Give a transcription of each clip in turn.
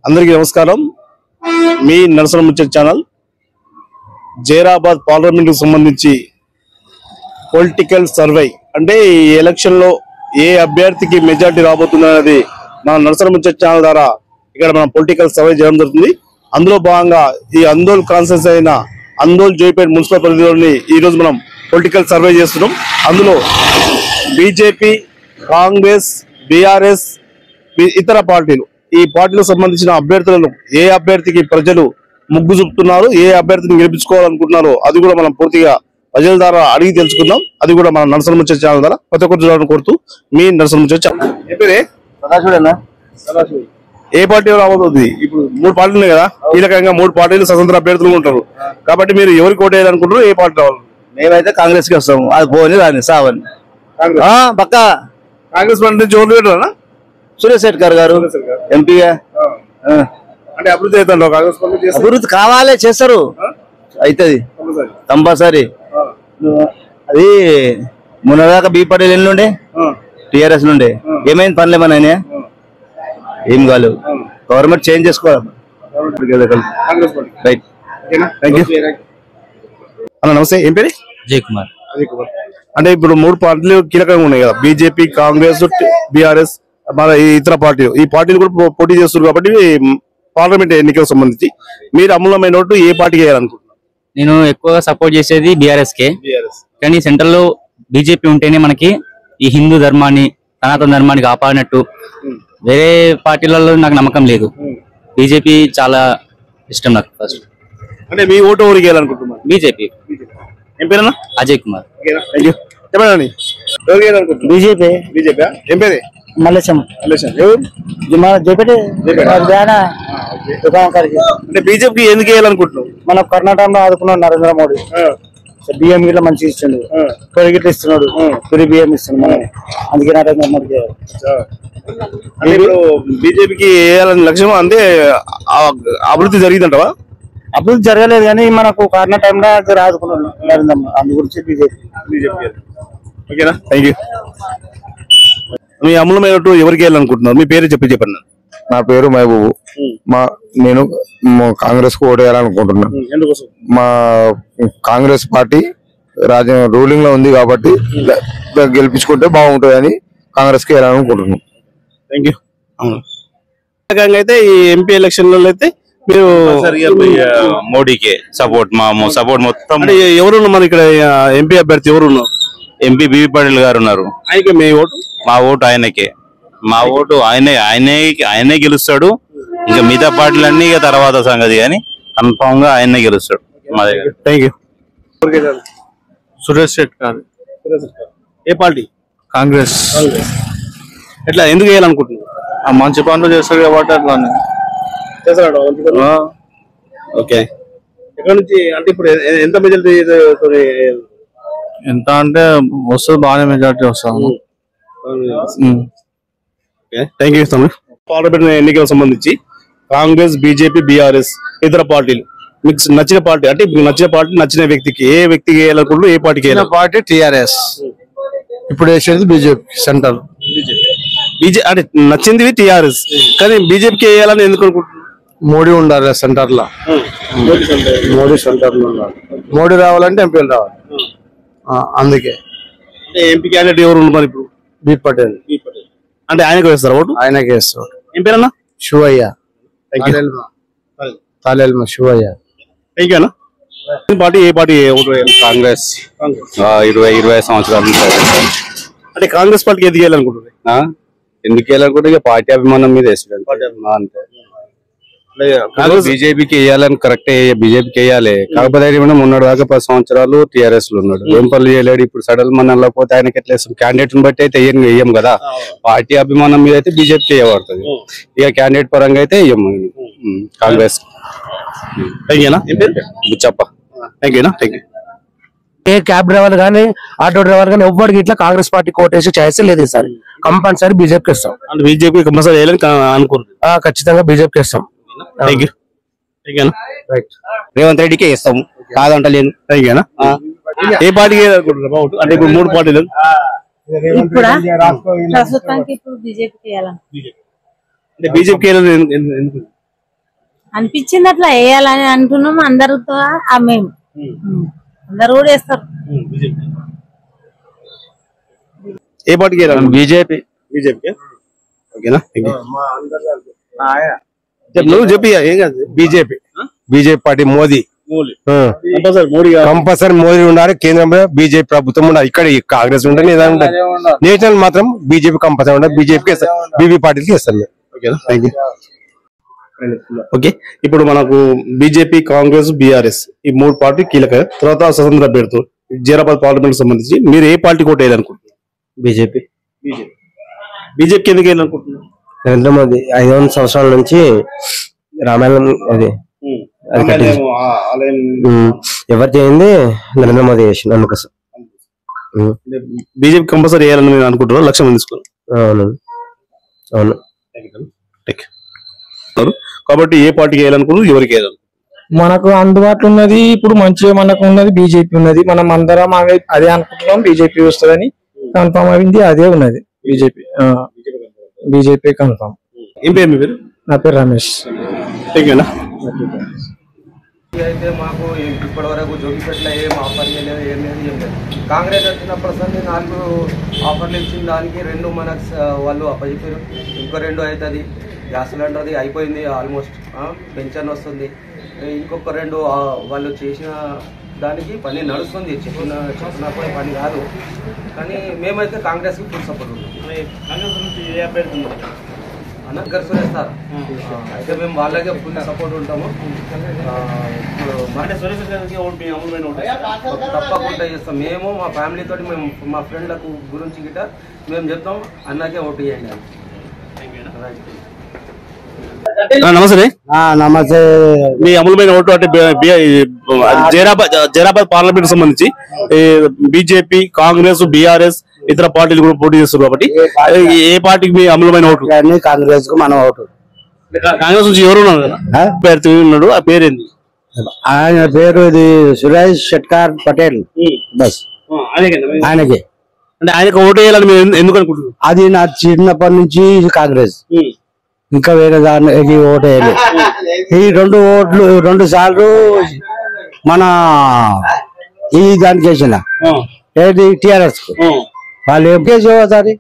అందరికీ నమస్కారం. మీ నరసన ముచ్చట ఛానల్ జైరాబాద్ పార్లమెంట్ కు సంబంధించి పొలిటికల్ సర్వే అంటే ఈ ఎలక్షన్ లో ఏ అభ్యర్థికి మెజారిటీ రాబోతుందనేది మన నరసన ముచ్చట ఛానల్ ద్వారా ఇక్కడ మనం పొలిటికల్ సర్వే చేయడం జరుగుతుంది. అందులో భాగంగా ఈ అందోల్ కాన్స్టిట్యూన్సీ అయిన అందోల్ జైపేట్ మున్సిపల్ పరిధిలోని ఈ రోజు మనం పొలిటికల్ సర్వే చేస్తున్నాం. అందులో బీజేపీ, కాంగ్రెస్, బీఆర్ఎస్, ఇతర పార్టీలు ఈ పార్టీలకు సంబంధించిన అభ్యర్థులను ఏ అభ్యర్థికి ప్రజలు ముగ్గు చూపుతున్నారు, ఏ అభ్యర్థిని గెలిపించుకోవాలనుకుంటున్నారో అది కూడా మనం పూర్తిగా ప్రజల ద్వారా అడిగి తెలుసుకుందాం. అది కూడా మన నరసన ముచ్చట ఛానల్ ద్వారా కొత్త కొత్త చూడాలని కోరుతూ మీ నరసన ముచ్చట ఛానల్. ఏ పార్టీ రాబోతుంది? ఇప్పుడు 3 పార్టీలు ఉన్నాయి కదా, కీలకంగా 3 పార్టీలు స్వతంత్ర అభ్యర్థులు ఉంటారు కాబట్టి మీరు ఎవరికి ఓటు వేయాలనుకుంటారు? ఏ పార్టీ రావాలి? మేమైతే కాంగ్రెస్ కి వస్తాము. అది పోని రాని సావని పక్క కాంగ్రెస్ పార్టీ నుంచి ఓటు వేయరా? సురేష్ శెట్కర్ గారు ఎంపీగా అంటే అభివృద్ధి అవుతారు. కాంగ్రెస్ పార్టీ అభివృద్ధి కావాలే చేస్తారు, అవుతుంది కంపల్సరీ. అది మొన్నదాకా బీ పటేల్ ఎన్ని ఉండే, టిఆర్ఎస్ నుండే ఏమైంది? పనులు ఏమన్నా ఏం కాదు. గవర్నమెంట్ చేంజ్ చేసుకోవాలి. రైట్, థ్యాంక్ యూ అన్న. నమస్తే, ఏం పేరు? అజయ్ కుమార్. అంటే ఇప్పుడు 3 పార్టీలు కీలకంగా ఉన్నాయి కదా, బీజేపీ, కాంగ్రెస్, బీఆర్ఎస్, మన ఇతర పార్టీలు. ఈ పార్టీలు కూడా పోటీ చేస్తున్నారు కాబట్టి పార్లమెంట్ ఎన్నికలకు సంబంధించి మీరు అమూలమైన ఓటు ఏ పార్టీకి వేయాలనుకుంటున్నారు? నేను ఎక్కువగా సపోర్ట్ చేసేది బీఆర్ఎస్ కే. కానీ సెంట్రల్ లో బీజేపీ ఉంటేనే మనకి ఈ హిందూ ధర్మాన్ని, సనాతన ధర్మాన్ని కాపాడినట్టు. వేరే పార్టీలలో నాకు నమ్మకం లేదు. బీజేపీ చాలా ఇష్టం నాకు. ఫస్ట్ అంటే మీ ఓటు ఎవరికి వేయాలనుకుంటున్నారు? బీజేపీ. ఏం పేరన్నా? అజయ్ కుమార్. బీజేపీ. బీజేపీ. ఏం పేరు? మల్లేశం. అంటే బీజేపీకి ఎందుకు వేయాలనుకుంటున్నావు? మన కర్ణాటకలో ఆదుకున్నాడు నరేంద్ర మోడీ. బియ్యం గిట్లా మంచిగా ఇస్తుండు, పొడి గిట్లా ఇస్తున్నాడు, పొడి బియ్యం ఇస్తున్నాడు. అందుకే నరేంద్ర మోడీ. అంటే ఇప్పుడు బీజేపీకి వేయాలని లక్ష్యం అంటే అభివృద్ధి జరిగిందంటవా? అభివృద్ధి జరగలేదు కానీ మనకు కరోనా టైంలో ఆదుకున్నాడు నరేంద్ర మోడీ. అందు గురించి బీజేపీ. ఓకేనా, థ్యాంక్ యూ. మీ అమూలమైన ఓటు ఎవరికి వేయాలనుకుంటున్నారు? మీ పేరు చెప్పండి. నా పేరు మహబూబు. నేను కాంగ్రెస్ కు ఓటు వేయాలనుకుంటున్నాను. మా కాంగ్రెస్ పార్టీ రూలింగ్ లో ఉంది కాబట్టి గెలిపించుకుంటే బాగుంటుంది అని కాంగ్రెస్ కి వేయాలనుకుంటున్నాను. Thank you. అయితే ఈ ఎంపీ ఎలక్షన్ లో అయితే మీరు మోడీకే సపోర్ట్. మా సపోర్ట్ మొత్తం. ఎవరు మన ఇక్కడ ఎంపీ అభ్యర్థి ఎవరు ఉన్నారు? ఎంపీ బీవీ పాటిల్ గారు ఉన్నారు. ఆయనకే మీ ఓటు? మా ఓటు ఆయనకే. మా ఓటు ఆయనే గెలుస్తాడు. ఇంకా మిగతా పార్టీలన్నీ ఇక తర్వాత సంగతి, కానీ కన్ఫామ్ గా ఆయనే గెలుస్తాడు మా దగ్గర. Thank you. Suresh Shetkar. A party? Congress. ఎట్లా, ఎందుకు వేయాలనుకుంటున్నారు? మంచి పనులు చేస్తాడు కాబట్టి అట్లా ఓకే. ఎక్కడ నుంచి అంటే ఇప్పుడు ఎంత మెజారిటీ? ఎంత అంటే వస్తుంది, బాగానే మెజారిటీ వస్తాము. Thank you. పార్లమెంట్ ఎన్నికలకు సంబంధించి కాంగ్రెస్, బీజేపీ, బీఆర్ఎస్, ఇతర పార్టీలు మీకు నచ్చిన పార్టీ అంటే నచ్చిన పార్టీ, నచ్చిన వ్యక్తికి ఏ వ్యక్తికి వేయాలనుకుంటున్నారు? ఏ పార్టీకి? Party TRS. ఇప్పుడు వేసేది బీజేపీ సెంటర్. అంటే నచ్చింది టిఆర్ఎస్, కానీ బీజేపీకి వేయాలని ఎందుకు అనుకుంటున్నారు? మోడీ ఉండాలి సెంటర్ లో. మోడీ సెంటర్ లో ఉండాలి. మోడీ రావాలంటే ఎంపీలు రావాలి. అందుకే ఎంపీ క్యాండిడేట్ ఎవరు ఉన్నారు ఇప్పుడు? బీ పటేల్. అంటే ఆయనకు వేస్తారు ఓటు? ఆయనకి వేస్తారు. ఏం పేరన్నా? శివయ్య. తాలేల్మా శివయ్య. థ్యాంక్ యూ అన్న. పార్టీ ఏ పార్టీ ఓటు వేయాలి? కాంగ్రెస్. 20 సంవత్సరాల నుంచి. అంటే కాంగ్రెస్ పార్టీకి ఎందుకు వేయాలనుకుంటున్నారు? ఎందుకు వేయాలనుకుంటే ఇక పార్టీ అభిమానం మీద వేసాడు అంతే. బీజేపీకి వేయాలని కరెక్టే, బీజేపీకి వేయాలి. కాకపోతే మొన్నటి దాకా 10 సంవత్సరాలు టీఆర్ఎస్ లో ఉన్నాడు, ఏం పనులు చేయలేడు. ఇప్పుడు సడన్ మన వెళ్ళకపోతే ఆయనకి ఎట్లా వేస్తాం? క్యాండిడేట్ బట్టి అయితే వేయం కదా. పార్టీ అభిమానం మీద అయితే బీజేపీకి వేయబడుతుంది. ఇక క్యాండిడేట్ పరంగా అయితే వేయము కాంగ్రెస్. చెప్ప. Thank you. A cab driver గానీ, ఆటో డ్రైవర్ గానీ ఎవ్వరికి ఇట్లా కాంగ్రెస్ పార్టీ కోటేసి ఛాయిస్ లేదు సార్. కంపల్సరీ బీజేపీకి ఇస్తాం. బీజేపీ కంపల్సరీ వేయాలని అనుకుంటున్నాం. ఖచ్చితంగా బీజేపీకి ఇస్తాం. రేవంత్ రెడ్డికే ఇస్తాము, కాదంటలేను. ఏ పార్టీకి అంటే ఇప్పుడు 3 పార్టీలు ప్రస్తుతానికి ఇప్పుడు బీజేపీకి అంటే బీజేపీకి అనిపించింది అట్లా వేయాలని అంటున్నాం అందరితో మేము అందరు కూడా వేస్తారు. ఏ పార్టీకి బీజేపీ. బీజేపీ ఓకేనా? నువ్వు చెప్పి ఏం కాదు. BJP party Modi Modi compulsory Modi ఉండాలి. కేంద్రంలో బీజేపీ ప్రభుత్వం ఉండాలి. ఇక్కడ కాంగ్రెస్ ఉండాలి, ఏదైనా ఉండాలి. నేషనల్ మాత్రం బీజేపీ కంపల్సరీ ఉండాలి. బీజేపీకి బీబీ పార్టీకి ఇస్తాను. ఓకేనా? Thank you. ఓకే, ఇప్పుడు మనకు బీజేపీ, కాంగ్రెస్, బీఆర్ఎస్ ఈ 3 పార్టీ కీలక. తర్వాత స్వతంత్ర అభ్యర్థులు జైరాబాద్ పార్లమెంట్ సంబంధించి మీరు ఏ పార్టీ కోట వేయాలనుకుంటున్నారు? బీజేపీ. బీజేపీకి ఎందుకు వేయాలనుకుంటున్నారు? నరేంద్ర మోదీ 500 సంవత్సరాల నుంచి రామాయణం అది ఎవరు చేయింది నరేంద్ర మోదీ చేసింది అందుకోసం. బీజేపీ కంపల్సరీ వేయాలని నేను అనుకుంటున్నాను. లక్ష్యం తీసుకున్నాను. అవును అవును. కాబట్టి ఏ పార్టీకి వేయాలనుకున్నారు, ఎవరికి వేయాలనుకుంటున్నారు? మనకు అందుబాటులో ఉన్నది ఇప్పుడు మంచిగా మనకు ఉన్నది బీజేపీ ఉన్నది. మనం అందరం అదే అనుకుంటున్నాం. బీజేపీ వస్తుందని కన్ఫర్మ్ అయింది, అదే ఉన్నది బీజేపీ కన్ఫర్మ్. ఏం పేరు మీ పేరు? నా పేరు రమేష్. అయితే మాకు ఇప్పటి వరకు జోగిపేటలో ఏం ఆఫర్ చేయలేదు, ఏం లేదు. కాంగ్రెస్ వచ్చినప్పుడు 4 ఆఫర్లు ఇచ్చిన దానికి 2 మనకు వాళ్ళు అప్పచెప్పారు. ఇంకో 2 అవుతుంది. గ్యాస్ సిలిండర్ది అయిపోయింది ఆల్మోస్ట్. పెన్షన్ వస్తుంది. ఇంకొక 2 వాళ్ళు చేసిన దానికి పని నడుస్తుంది. చెప్పినప్పుడు పని కాదు. కానీ మేమైతే కాంగ్రెస్కి ఫుల్ సపోర్ట్ ఉన్నాం. అన్నగారు సురేష్ సార్ అయితే మేము వాళ్ళకే ఫుల్ సపోర్ట్ ఉంటాము. తప్పకుండా చేస్తాం. మేము మా ఫ్యామిలీ తోటి మేము మా ఫ్రెండ్లకు గురించి గిట్ట మేము చెప్తాం అన్నకే ఓటు చేయండి. నమస్తే. నమస్తే. మీ అమూల్యమైన ఓటు అంటే జైరాబాద్ పార్లమెంట్ సంబంధించి బీజేపీ, కాంగ్రెస్, బీఆర్ఎస్ ఇతర పార్టీలు కూడా పోటీ చేస్తున్నారు. కాబట్టి ఏ పార్టీకి మీ అమూల్యమైన ఓటు? కాంగ్రెస్ కు మనం ఓటు. కాంగ్రెస్ నుంచి ఎవరు ఉన్నాడు? ఆ పేరేంది? ఆయన పేరు ఇది సురేష్ షెట్కార్ పటేల్. బస్ ఆయనకే. అంటే ఆయనకు ఓటు వేయాలని మీరు ఎందుకు అనుకుంటున్నారు? అది నా చిన్నప్పటి నుంచి కాంగ్రెస్, ఇంకా వేరే దానికి ఓటు వేయలేదు. ఈ 2 సార్లు మన ఈ దానికి వేసిన ఏది టిఆర్ఎస్ కు వాళ్ళు ఏం కేసు అవుతారు.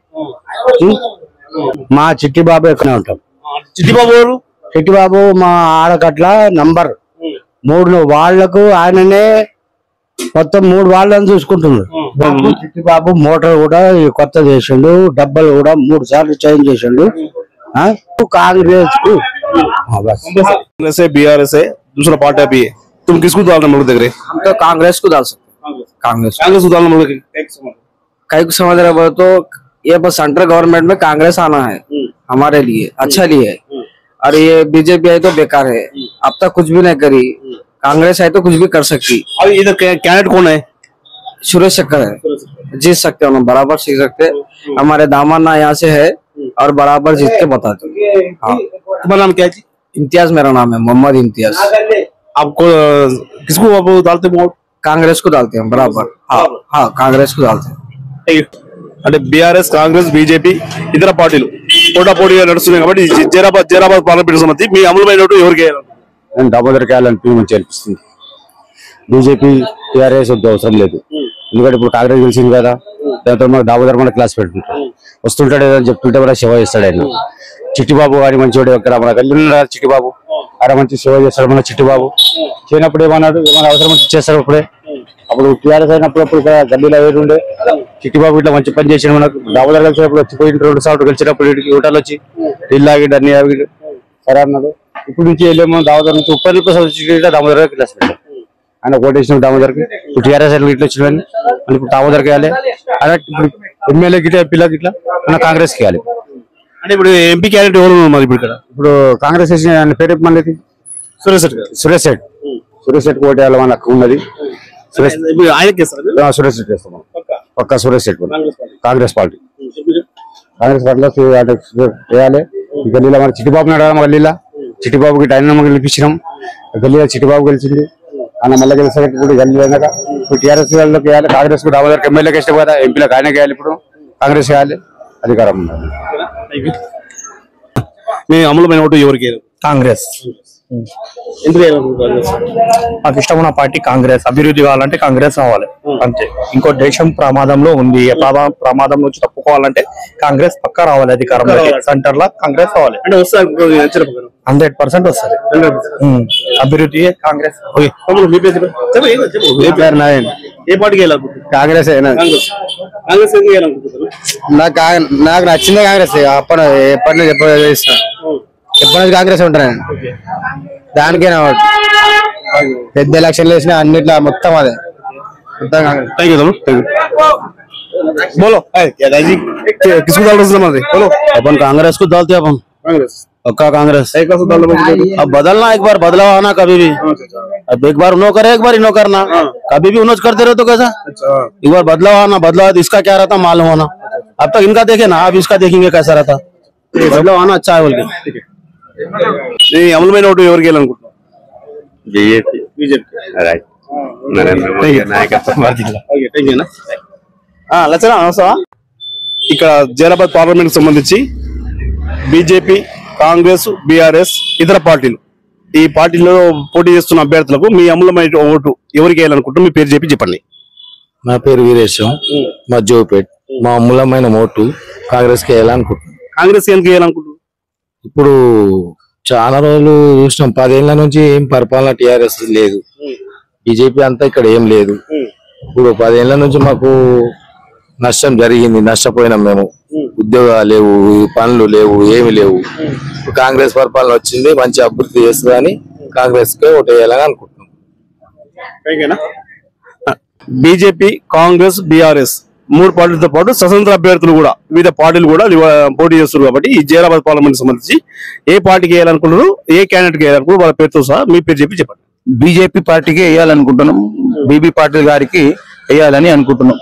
మా చిట్టిబాబు ఎక్కడే ఉంటాం. చిట్టిబాబు మా ఆడకట్ల నంబర్ 3 వాళ్లకు ఆయననే మొత్తం 3 వాళ్ళని చూసుకుంటున్నాడు. చిట్టిబాబు మోటార్ కూడా కొత్త చేసిండు, డబ్బలు కూడా 3 సార్లు చేంజ్ చేసిండు. कांग्रेस को कांग्रेस है, बीआरएस है, दूसरा पार्टी अभी है. तुम किसको डालना मुल्क देख रहे? हम तो कांग्रेस को डाल सकते. कांग्रेस को डालना मुल्क कई को समझ रहे तो ये बस सेंट्रल गवर्नमेंट में कांग्रेस आना है हमारे लिए अच्छा लिए. और ये बीजेपी आई तो बेकार है. अब तक कुछ भी नहीं करी. कांग्रेस आई तो कुछ भी कर सकती. अब इधर कैंडिडेट कौन है? सुरेश शेट्कार है. जीत सकते हो ना, बराबर जीत सकते. हमारे दामाना यहाँ से है और बराबर जीत के बताते. हाँ. तुम्हारा नाम क्या है? इम्तियाज मेरा नाम है, मोहम्मद इम्तियाज. आपको किसको आप डालते हैं? कांग्रेस को डालते हैं बराबर. हाँ हाँ कांग्रेस को डालते हैं. అంటే బీఆర్ఎస్, కాంగ్రెస్, బీజేపీ ఇతర పార్టీలు పోటాపోటీగా నడుస్తున్నాయి. కాబట్టి జైరాబాద్ పార్లమెంట్ సంబంధించి మీ అమలుమైన ఓటు ఎవరికి వేయాలి? నేను దామోదర్ కాయాలని మంచి అనిపిస్తుంది. బీజేపీ, టీఆర్ఎస్ అవసరం లేదు. ఎందుకంటే ఇప్పుడు కాంగ్రెస్ గెలిచింది కదా, దాంతో మాకు దామోదర్ మన క్లాస్ పెట్టుకుంటాడు. వస్తుంటాడు ఏదో చెప్తుంటే కూడా సేవ చేస్తాడు ఆయన. చిట్టిబాబు గారి మంచివాడు. ఇక్కడ మన గల్లి చిట్టిబాబు ఆయన మంచి సేవ చేస్తాడు. మన చిట్టిబాబు చేయనప్పుడు ఏమన్నాడు, ఏమైనా అవసరం చేస్తాడు. అప్పుడు టీఆర్ఎస్ అయినప్పుడు గల్లీలో వేరు ఉండే చిట్టిబాబు ఇట్లా మంచి పని చేసాడు. మనకు దామోదర్ కలిసినప్పుడు వచ్చిపోయిన 2 సార్లు గెలిచినప్పుడు ఓటాలు వచ్చి ఇల్లు ఆగిండు, అన్ని ఆగిండు, సరే అన్నాడు. ఇప్పుడు నుంచి వెళ్ళేమో దామోదర్ నుంచి 30 రూపాయలు దామోదర్ గారికి క్లాస్ పెట్టాడు. ఆయన ఓటేసిన దామోదర్కి. ఇప్పుడు టీఆర్ఎస్ ఇట్లా వచ్చిన ఇప్పుడు దామోదర్కి వేయాలి. అలా ఇప్పుడు ఎమ్మెల్యే గిట్లా, ఎంపీలకు ఇట్లా మన కాంగ్రెస్కి వేయాలి. అంటే ఇప్పుడు ఎంపీ క్యాండిడేట్ ఎవరు ఉన్నారు ఇప్పుడు ఇక్కడ? ఇప్పుడు కాంగ్రెస్ వేసిన ఆయన పేరు మనకి సురేష్ శెట్టి ఓటు వేయాలి మనకు ఉన్నది. సురేష్ శెట్టి వేస్తాం. పక్క సురేష్ శెట్టి కాంగ్రెస్ పార్టీ. కాంగ్రెస్ పార్టీలో వేయాలి. గల్లీలో మన చిట్టిబాబు నాడు గల్లీలో చిట్టిబాబుకి ఆయన గెలిపించినాం. గల్లీలో చిట్టిబాబు గెలిచింది. ఆయన మళ్ళీ గెలిచేటప్పుడు గల్లీ అయినాక ఇప్పుడు టీఆర్ఎస్ వాళ్ళకి వేయాలి. కాంగ్రెస్ కు దామోదర్కి ఎమ్మెల్యేకి ఇష్టం కదా, ఎంపీలకు ఆయనకి వేయాలి. ఇప్పుడు కాంగ్రెస్ వేయాలి, అధికారం ఉండాలి. మీ అమలుమైన ఓటు ఎవరికి? కాంగ్రెస్. ఎందుకు వేయాలనుకుంటున్నారు? నాకు ఇష్టమైన పార్టీ కాంగ్రెస్. అభివృద్ధి కావాలంటే కాంగ్రెస్ రావాలి అంతే. ఇంకో దేశం ప్రమాదంలో ఉంది. ప్రమాదం నుంచి తప్పుకోవాలంటే కాంగ్రెస్ పక్కా రావాలి అధికారంలో. సెంటర్ లో కాంగ్రెస్ రావాలి అంటే వస్తారు 100% వస్తుంది. అభివృద్ధి కాంగ్రెస్. ఏ పార్టీకి వేయాలనుకుంటున్నారు? కాంగ్రెస్ కాంగ్రెస్ ఎందుకు వేయాలనుకుంటున్నారు? నాకు నచ్చింది కాంగ్రెస్. ఎప్పటి నుంచి కాంగ్రెస్ ఉంటాను. దానికే పెద్ద ఎలక్షన్లు వేసినా అన్నిట్లో మొత్తం అదే మొత్తం కాంగ్రెస్. థ్యాంక్ యూ बोलो किसको डाल रहे हैं? बोलो अपन कांग्रेस को डालते अपन कांग्रेस पक्का कांग्रेस। अब बदलना एक बार बदलाव आना कभी भी। अब एक बार उन्हों करे एक बार इन्हों करना। कभी भी उन्हों करते रहे तो कैसा? एक बार बदलाव आना, बदलाव इसका क्या रहता मालूम होना। अब तक इनका देखे ना, अब इसका देखेंगे कैसा रहता। बदलाव आना अच्छा है बोल के। अमल में नोट ఎవరికి వేయాలనుకుంటున్నారు? బీజేపీ రైట్ నరేంద్ర మోడీ నాయకత్వం వర్ధిల్లాలి. ఓకే థాంక్యూ అన్న. లచ్చనా అవసరమా? ఇక్కడ జైరాబాద్ పార్లమెంట్ కు సంబంధించి బీజేపీ, కాంగ్రెస్, బీఆర్ఎస్ ఇతర పార్టీలు ఈ పార్టీలో పోటీ చేస్తున్న అభ్యర్థులకు మీ అమూల్యమైన ఓటు ఎవరికి వేయాలనుకుంటున్నారు? మీ పేరు చెప్పండి. నా పేరు వీరేశం, మా జోపేట్. మా అమూల్యమైన ఓటు కాంగ్రెస్ కి వేయాలనుకుంటున్నాం. కాంగ్రెస్ ఎందుకు వేయాలనుకుంటున్నారు? ఇప్పుడు చాలా రోజులు చూసినాం, 10 ఏళ్ల నుంచి ఏం పరిపాలన టిఆర్ఎస్ లేదు. బీజేపీ అంతా ఇక్కడ ఏం లేదు. ఇప్పుడు 10 ఏళ్ల నుంచి మాకు నష్టం జరిగింది, నష్టపోయినాం మేము. ఉద్యోగాలు లేవు, పనులు లేవు, ఏమి లేవు. కాంగ్రెస్ పరిపాలన వచ్చింది, మంచి అభివృద్ధి చేస్తుందని కాంగ్రెస్ కే ఓటు వేయాలని అనుకుంటున్నాం. బీజేపీ, కాంగ్రెస్, బీఆర్ఎస్ 3 పార్టీలతో పాటు స్వతంత్ర అభ్యర్థులు కూడా వివిధ పార్టీలు కూడా పోటీ చేస్తున్నారు. కాబట్టి ఈ జైరాబాద్ పార్లమెంట్ సంబంధించి ఏ పార్టీకి వేయాలనుకుంటున్నారు, ఏ క్యాండిడేట్ కి వేయాలనుకుంటున్నారు, వాళ్ళ పేరుతో సహా మీ పేరు చెప్పండి. బీజేపీ పార్టీకి వేయాలనుకుంటున్నాం. బీబీ పాటిల్ గారికి వేయాలని అనుకుంటున్నాం.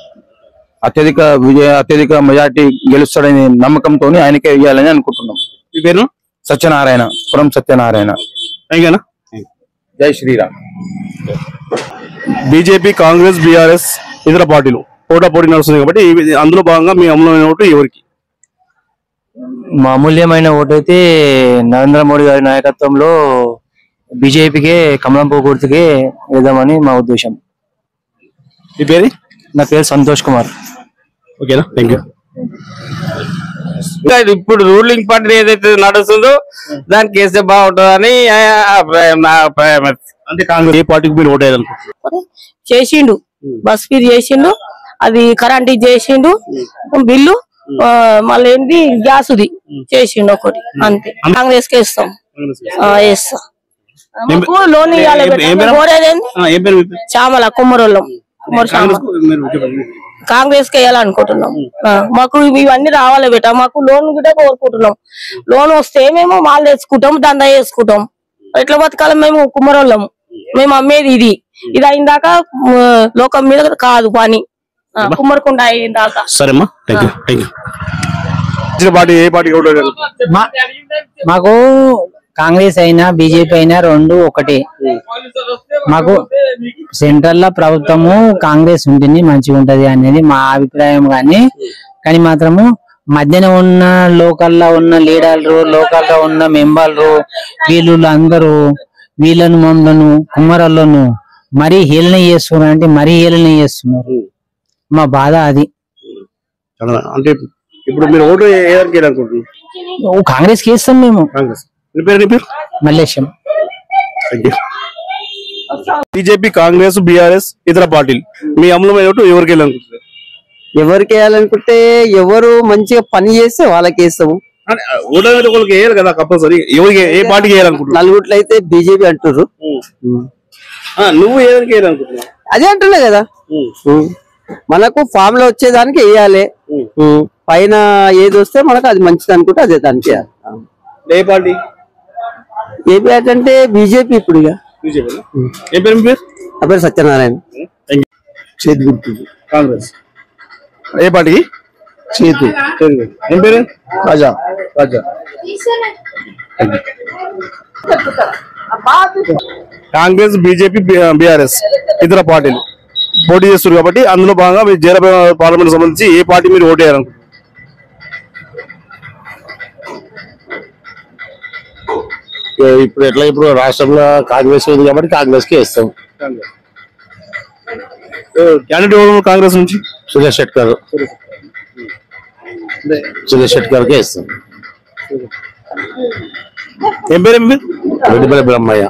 అత్యధిక మెజార్టీ గెలుస్తాడనే నమ్మకంతో ఆయనకే వేయాలని అనుకుంటున్నాం. మీ పేరు? సత్యనారాయణ, పురం సత్యనారాయణ. థాంక్యూ. జై శ్రీరామ్. బీజేపీ, కాంగ్రెస్, బీఆర్ఎస్ ఇతర పార్టీలు పోటీ నడుస్తుంది కాబట్టి అందులో భాగంగా మీ అమూల్యమైన ఓటు ఎవరికి? మా అమూల్యమైన ఓటు అయితే నరేంద్ర మోడీ గారి నాయకత్వంలో బీజేపీకే, కమలం పువ్వు గుర్తుకే వేద్దామని మా ఉద్దేశం. మీ పేరు? నా పేరు సంతోష్ కుమార్. ఓకేనా, థ్యాంక్ యూ. ఇప్పుడు రూలింగ్ పార్టీ ఏదైతే నడుస్తుందో దానికి వేస్తే బాగుంటుందని నా అభిప్రాయం. అంటే కాంగ్రెస్ ఏ పార్టీకి మీరు ఓటు వేయాలనుకుంటున్నారు? చేసిండు, బస్ ఫీజు చేసిండు, అది కరెంట్ చేసిండు, బిల్లు మళ్ళీ ఏంటి గ్యాస్ది చేసిండు ఒకటి, అంతే. కాంగ్రెస్ కి ఇస్తాం. లోన్ ఇవ్వాలి. చామల కుమ్మరోళ్ళం, కాంగ్రెస్ కి వేయాలనుకుంటున్నాం. మాకు ఇవన్నీ రావాలి బేట. మాకు లోన్ గిట్ట కోరుకుంటున్నాం. లోన్ వస్తే మేము మాలు తెచ్చుకుంటాం, దందా చేసుకుంటాం. ఎట్లా బతకాలం? మేము కుమ్మరోళ్ళము, మేము అమ్మేది ఇది అయిందాక లోకం మీద కాదు పని, కుమ్మరకుండా అయిందాక. సరేమ్మా, థ్యాంక్ యూ. మాకు కాంగ్రెస్ అయినా బీజేపీ అయినా రెండు ఒకటే. మాకు సెంట్రల్ లో ప్రభుత్వము కాంగ్రెస్ ఉంటుంది మంచిగా ఉంటది అనేది మా అభిప్రాయం. కానీ మాత్రము మధ్యన ఉన్న లోకల్లో ఉన్న లీడర్లు, లోకల్లో ఉన్న మెంబర్లు, వీళ్ళు అందరూ వీళ్ళను మమ్మల్ని కుమ్మరలను మరీ హేళన చేస్తున్నారు. అంటే మరీ హేళన చేస్తున్నారు. మా బాధ అది. అంటే ఇప్పుడు మీరు ఓటు వేయాలనుకుంటున్నారు? కాంగ్రెస్ కి వేస్తాం మేము. మల్లేశం. బీజేపీ, కాంగ్రెస్, బీఆర్ఎస్ ఇతర పార్టీలు మీ అమూల్యమైన ఓటు ఎవరికి వేయాలనుకుంటున్నారు? ఎవరికి వేయాలనుకుంటే ఎవరు మంచిగా పని చేస్తే వాళ్ళకి వేస్తాము. ఓటుకి వేయాలి కదా కంపల్సరీ. ఎవరికి, ఏ పార్టీకి వేయాలనుకుంటున్నారు? నలుగుట్లో అయితే బీజేపీ అంటున్నారు. నువ్వు ఎవరికి వేయాలనుకుంటున్నావు? అదే అంటున్నా కదా, మనకు ఫామ్ లో వచ్చేదానికి వేయాలి. పైన ఏది వస్తే మనకు అది మంచిది అనుకుంటే అదే దానికి వేయాలి. ఏ పార్టీ? ఏ పార్టీ అంటే బీజేపీ. ఇప్పుడు నా పేరు సత్యనారాయణ. చేతి గుర్తు కాంగ్రెస్. ఏ పార్టీకి? చేతు. ఏం పేరు? రాజా. కాంగ్రెస్, బీజేపీ, బీఆర్ఎస్ ఇతర పార్టీలు పోటీ చేస్తారు కాబట్టి అందులో భాగంగా మీరు జైరాబాద్ పార్లమెంట్ సంబంధించి ఏ పార్టీ మీరు ఓటు వేయాలనుకుంటున్నారు? ఇప్పుడు ఎట్లా ఇప్పుడు రాష్ట్రంలో కాంగ్రెస్ ఉంది కాబట్టి కాంగ్రెస్ కి ఇస్తాం. క్యాండిడేట్ కాంగ్రెస్ నుంచి సురేష్ షెట్కర్ కే ఇస్తాం. ఏం పేరు Reddipalli Brahmaiah.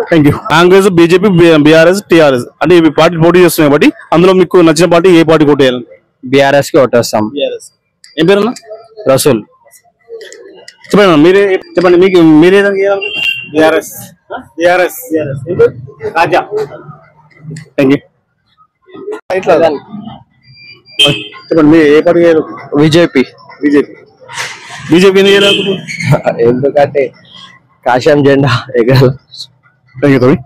Thank you. Congress, BJP, BRS, TRS అంటే ఇవి పార్టీ పోటీ చేస్తున్నాయి కాబట్టి అందులో మీకు నచ్చిన పార్టీ ఏ పార్టీ పోటీ చేయాలి? బీఆర్ఎస్ కి ఓటేస్తాం. ఏం పేరు? రసూల్. చెప్పండి మీరే చెప్పండి, మీకు మీరే బీఆర్ఎస్. రాజా. Thank you. చెప్పండి మీరు ఏ పార్టీ చేయాలి? బీజేపీ. బీజేపీ ఎందుకు చేయాలి? ఎందుకంటే కాషాయం జెండా ఎగరాలి.